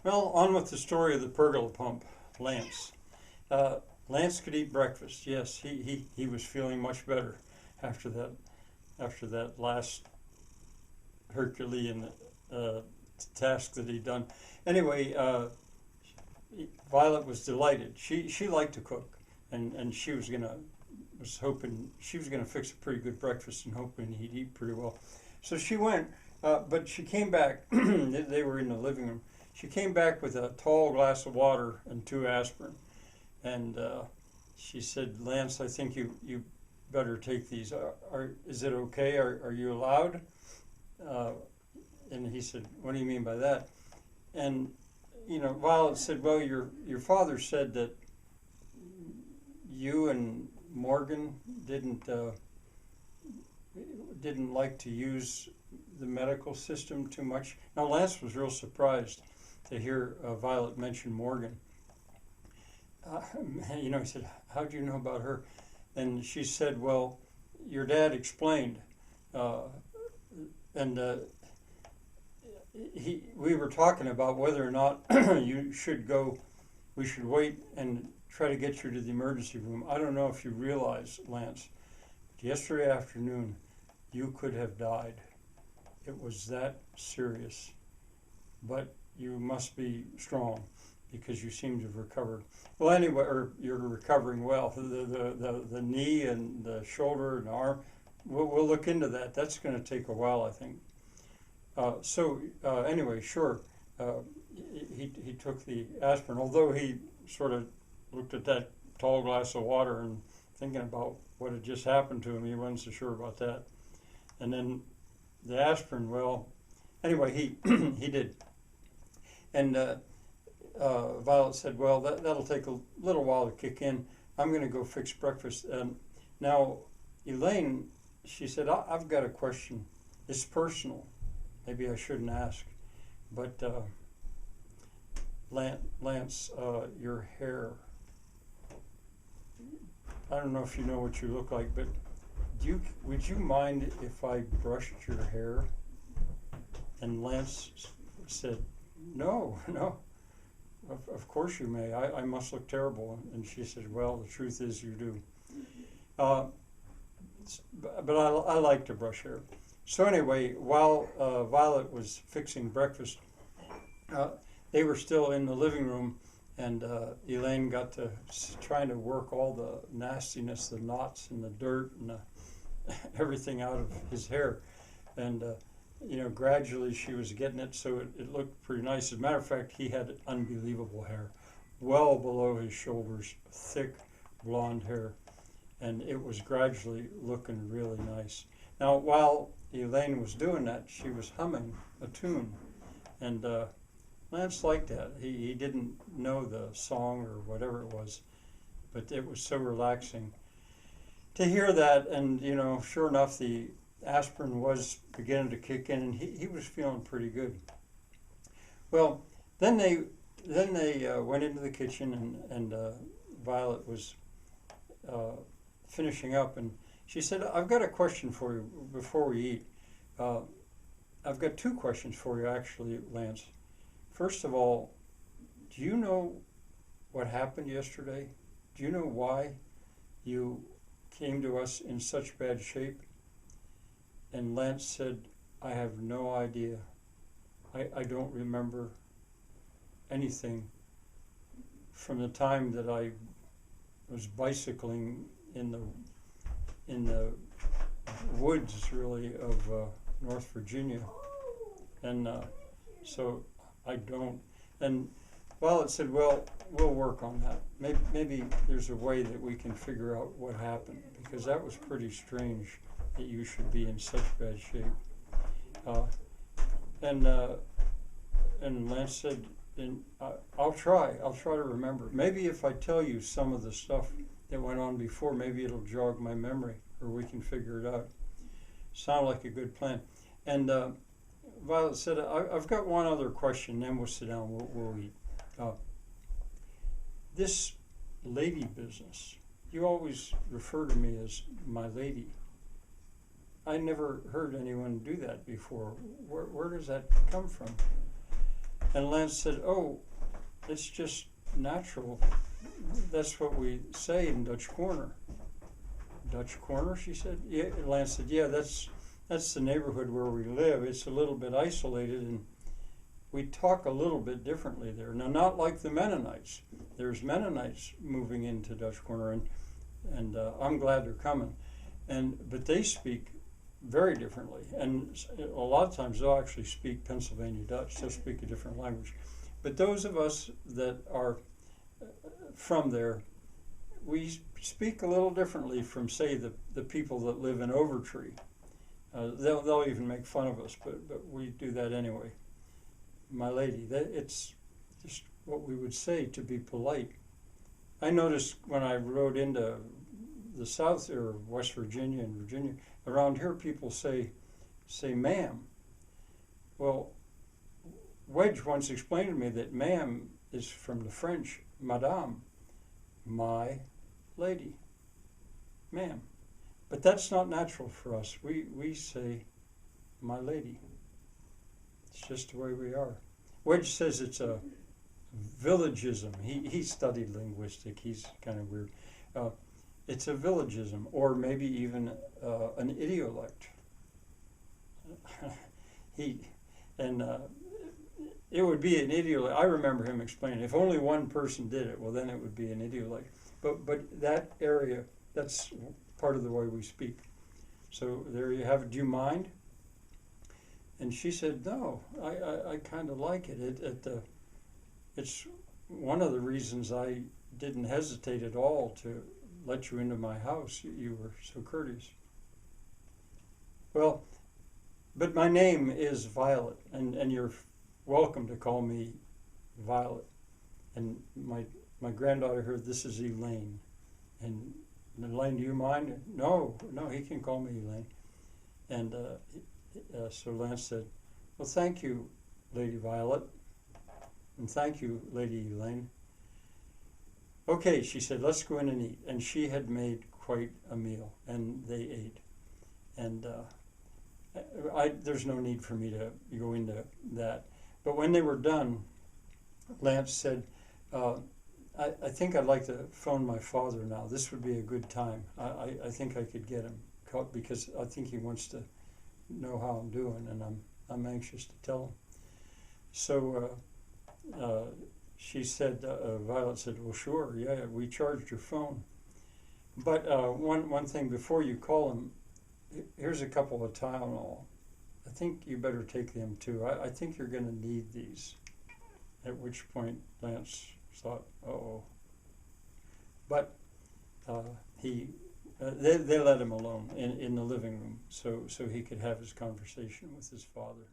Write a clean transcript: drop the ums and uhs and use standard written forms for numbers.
Well, on with the story of the pergola pump, Lance. Lance could eat breakfast. Yes, he was feeling much better after that last Herculean uh, task that he'd done. Anyway, Violet was delighted. She liked to cook, and she was hoping she was gonna fix a pretty good breakfast and hoping he'd eat pretty well. So she went, but she came back. They were in the living room. She came back with a tall glass of water and two aspirin, and she said, "Lance, I think you better take these. Is it okay? Are you allowed?" Uh, and he said, "What do you mean by that?" And Violet said, "Well, your father said that you and Morgan didn't like to use the medical system too much." Now Lance was real surprised to hear Violet mention Morgan. Uh, he said, "How do you know about her?" And she said, "Well, your dad explained, uh, and we were talking about whether or not you should go. We should wait and try to get you to the emergency room. I don't know if you realize, Lance, but yesterday afternoon you could have died. It was that serious. But you must be strong because you seem to have recovered. Well, anyway, or you're recovering well. The knee and the shoulder and the arm, we'll look into that. That's going to take a while, I think. Anyway, sure. Uh, he took the aspirin, although he sort of looked at that tall glass of water and thinking about what had just happened to him. He wasn't so sure about that. And then the aspirin, well, anyway, he he did. And Violet said, "Well, that'll take a little while to kick in. I'm going to go fix breakfast." Now, Elaine, she said, "I've got a question. It's personal. Maybe I shouldn't ask, but Lance, your hair. I don't know if you know what you look like, but would you mind if I brushed your hair?" And Lance said, "No, no, of course you may. I must look terrible." And she said, "Well, the truth is you do." Uh, but I like to brush hair. So anyway, while Violet was fixing breakfast, uh, they were still in the living room, and Elaine got to trying to work all the nastiness, the knots and the dirt and everything out of his hair. And gradually she was getting it so it looked pretty nice. As a matter of fact, he had unbelievable hair, well below his shoulders, thick blonde hair, and it was gradually looking really nice. Now, while Elaine was doing that, she was humming a tune, and Lance liked that. He didn't know the song or whatever it was, but it was so relaxing to hear that. And sure enough, the aspirin was beginning to kick in, and he was feeling pretty good. Well, then they went into the kitchen, and Violet was uh, finishing up, and she said, "I've got a question for you before we eat. Uh, I've got two questions for you, actually, Lance. First of all, do you know what happened yesterday? Do you know why you came to us in such bad shape?" And Lance said, "I have no idea. I don't remember anything from the time that I was bicycling in the woods, really, of North Virginia, and so I don't." And Violet said, "Well, we'll work on that. Maybe there's a way that we can figure out what happened, because that was pretty strange that you should be in such bad shape." Uh, and and Lance said, "And I'll try to remember. Maybe if I tell you some of the stuff that went on before, maybe it'll jog my memory, or we can figure it out." Sound like a good plan. And Violet said, "I've got one other question, then we'll sit down, we'll eat. Uh, this lady business, you always refer to me as my lady. I never heard anyone do that before. Where does that come from?" And Lance said, oh, it's just natural. That's what we say in Dutch Corner. Dutch Corner, she said. Yeah, Lance said, yeah, that's the neighborhood where we live. It's a little bit isolated, and we talk a little bit differently there. Now, not like the Mennonites. There's Mennonites moving into Dutch Corner, and I'm glad they're coming. But they speak very differently, and a lot of times they'll actually speak Pennsylvania Dutch. They'll speak a different language. But those of us that are from there, we speak a little differently from, say, the people that live in Overtree. They'll even make fun of us, but we do that anyway. My lady, it's just what we would say to be polite. I noticed when I rode into the South, or West Virginia and Virginia, around here people say ma'am. Well, Wedge once explained to me that ma'am is from the French, madame, my lady, ma'am. But that's not natural for us. We say my lady. It's just the way we are. Wedge says it's a villagism. He studied linguistics. He's kind of weird. It's a villagism, or maybe even an idiolect. It would be an idiolect. I remember him explaining, if only one person did it, well, then it would be an idiolect. But that area, that's part of the way we speak. So there you have it. Do you mind? And she said, no, I kind of like it. It's one of the reasons I didn't hesitate at all to let you into my house. You were so courteous. Well, but my name is Violet, and you're welcome to call me Violet. And my granddaughter heard, this is Elaine. And Elaine, do you mind? No, he can call me Elaine. And so Lance said, well, thank you, Lady Violet. And thank you, Lady Elaine. Okay, she said, let's go in and eat. And she had made quite a meal, and they ate. And there's no need for me to go into that. But when they were done, Lance said, I think I'd like to phone my father now. This would be a good time. I think I could get him, because I think he wants to know how I'm doing, and I'm anxious to tell him. So she said, Violet said, well, sure, yeah, we charged your phone. But one thing before you call him, here's a couple of Tylenol. I think you better take them too. I think you're going to need these. At which point Lance thought, uh-oh. But they let him alone in the living room so he could have his conversation with his father.